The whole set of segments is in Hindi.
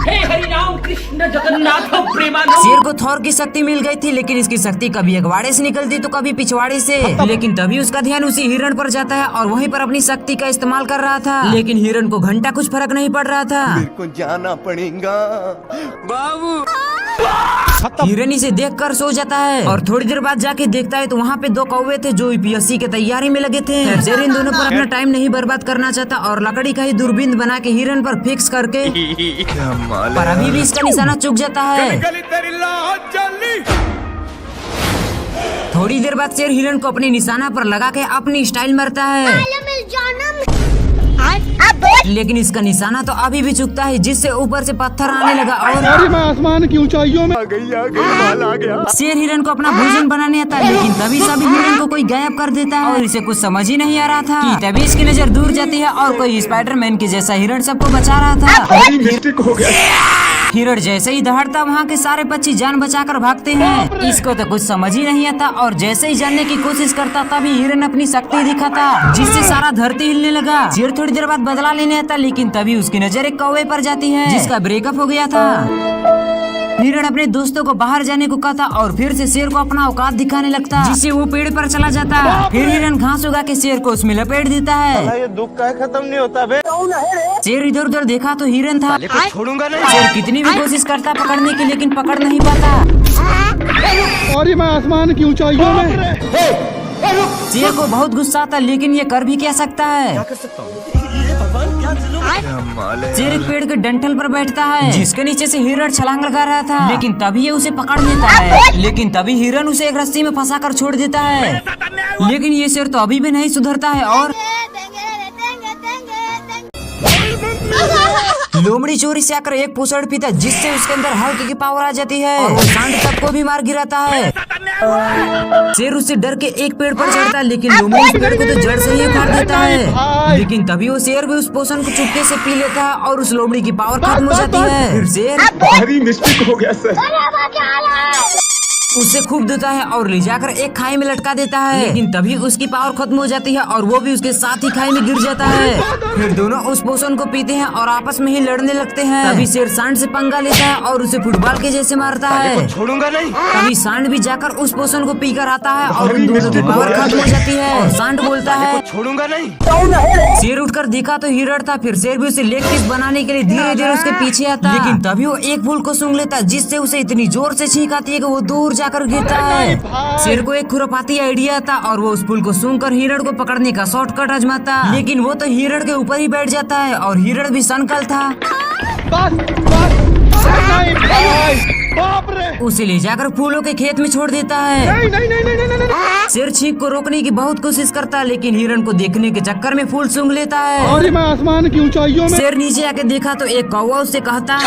हे हरि राम कृष्ण जगन्नाथ प्रेमानंद। शेर को थॉर की शक्ति मिल गई थी, लेकिन इसकी शक्ति कभी अगवाड़े से निकलती तो कभी पिछवाड़े से। लेकिन तभी उसका ध्यान उसी हिरण पर जाता है और वहीं पर अपनी शक्ति का इस्तेमाल कर रहा था। लेकिन हिरण को घंटा कुछ फर्क नहीं पड़ रहा था। मेरे को जाना पड़ेगा बाबू। हिरण इसे देखकर सो जाता है और थोड़ी देर बाद जाके देखता है तो वहाँ पे दो कौवे थे जो यूपीएससी के तैयारी में लगे थे। शेर इन दोनों पर अपना टाइम नहीं बर्बाद करना चाहता और लकड़ी का ही दूरबीन बना के हिरण पर फिक्स करके, पर अभी भी इसका निशाना चूक जाता है। थोड़ी देर बाद शेर हिरण को अपने निशाना पर लगा के अपनी स्टाइल मारता है, लेकिन इसका निशाना तो अभी भी चुकता है, जिससे ऊपर से पत्थर आने लगा और मैं आसमान की ऊंचाइयों में आ गया। शेर हिरण को अपना भोजन बनाने आता है, लेकिन तभी सभी हिरण को कोई गायब कर देता है और इसे कुछ समझ ही नहीं आ रहा था कि तभी इसकी नजर दूर जाती है और कोई स्पाइडरमैन के जैसा हिरण सबको बचा रहा था। मिस्टेक हो गया। हिरण जैसे ही दहाड़ता वहाँ के सारे पक्षी जान बचाकर भागते हैं। इसको तो कुछ समझ ही नहीं आता और जैसे ही जानने की कोशिश करता तभी हिरण अपनी शक्ति दिखाता, जिससे सारा धरती हिलने लगा। शेर थोड़ी देर बाद बदला लेने आता, लेकिन तभी उसकी नजर एक कौवे पर जाती है जिसका ब्रेकअप हो गया था। हिरण अपने दोस्तों को बाहर जाने को कहता और फिर से शेर को अपना औकात दिखाने लगता, जिससे वो पेड़ पर चला जाता। फिर हिरण घास उगा के शेर को उसमें लपेट देता है। ये दुख का खत्म नहीं होता बे। शेर इधर उधर देखा तो हिरण था। छोड़ूंगा नहीं। शेर कितनी भी कोशिश करता पकड़ने की, लेकिन पकड़ नहीं पाता। और मैं आसमान की ऊंचाइयों में। शेर को बहुत गुस्सा आता, लेकिन ये कर भी क्या सकता है। शेर एक पेड़ के डंठल पर बैठता है, जिसके नीचे से हिरण छलांग लगा रहा था, लेकिन तभी ये उसे पकड़ लेता है। लेकिन तभी हिरण उसे एक रस्सी में फंसा कर छोड़ देता है। लेकिन ये शेर तो अभी भी नहीं सुधरता है और लोमड़ी चोरी से आकर एक पूछड़ पीता, जिससे उसके अंदर हल्क की पावर आ जाती है और वो सांड तक को भी मार गिराता है। शेर उससे डर के एक पेड़ पर चढ़ता है, लेकिन लोमड़ी उस पेड़ को तो जड़ से ही उखाड़ देता है। लेकिन तभी वो शेर भी उस पोषण को चुपके से पी लेता है और उस लोमड़ी की पावर खत्म हो जाती है। फिर शेर भारी मिस्टेक हो गया सर। उसे खूब देता है और ले जाकर एक खाई में लटका देता है, लेकिन तभी उसकी पावर खत्म हो जाती है और वो भी उसके साथ ही खाई में गिर जाता है। फिर दोनों उस पोषण को पीते हैं और आपस में ही लड़ने लगते हैं। तभी शेर सांड से पंगा लेता है और उसे फुटबॉल के जैसे मारता है। छोड़ूंगा नहीं। तभी सांड भी जाकर उस पोषण को पीकर आता है और उन दोनों की पावर खत्म हो जाती है और सांड बोलता है छोड़ूंगा नहीं। शेर उठकर देखा तो हिरण था। फिर शेर भी उसे लेग पीस बनाने के लिए धीरे धीरे उसके पीछे आता, लेकिन तभी वो एक फूल को सूंघ लेता, जिससे उसे इतनी जोर से छींक आती है कि वो दूर जाकर गिरता है। शेर को एक खुरापाती आइडिया था और वो उस फूल को सूंघकर हिरण को पकड़ने का शॉर्टकट आजमाता, लेकिन वो तो हिरण के ऊपर ही बैठ जाता है और हिरण भी सनकल था। उसे ले जाकर फूलों के खेत में छोड़ देता है। शेर छींक को रोकने की बहुत कोशिश करता है, लेकिन हिरण को देखने के चक्कर में फूल सूंघ लेता है। और मैं आसमान की ऊंचाइयों में। शेर नीचे आके देखा तो एक कौवा उससे कहता।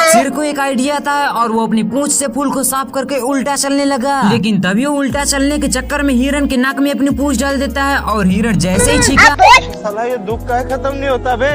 शेर को एक आइडिया था और वो अपनी पूंछ से फूल को साफ करके उल्टा चलने लगा, लेकिन तभी वो उल्टा चलने के चक्कर में हिरण के नाक में अपनी पूंछ डाल देता है और हिरण जैसे ही छींका, साला ये दुख का खत्म नहीं होता बे।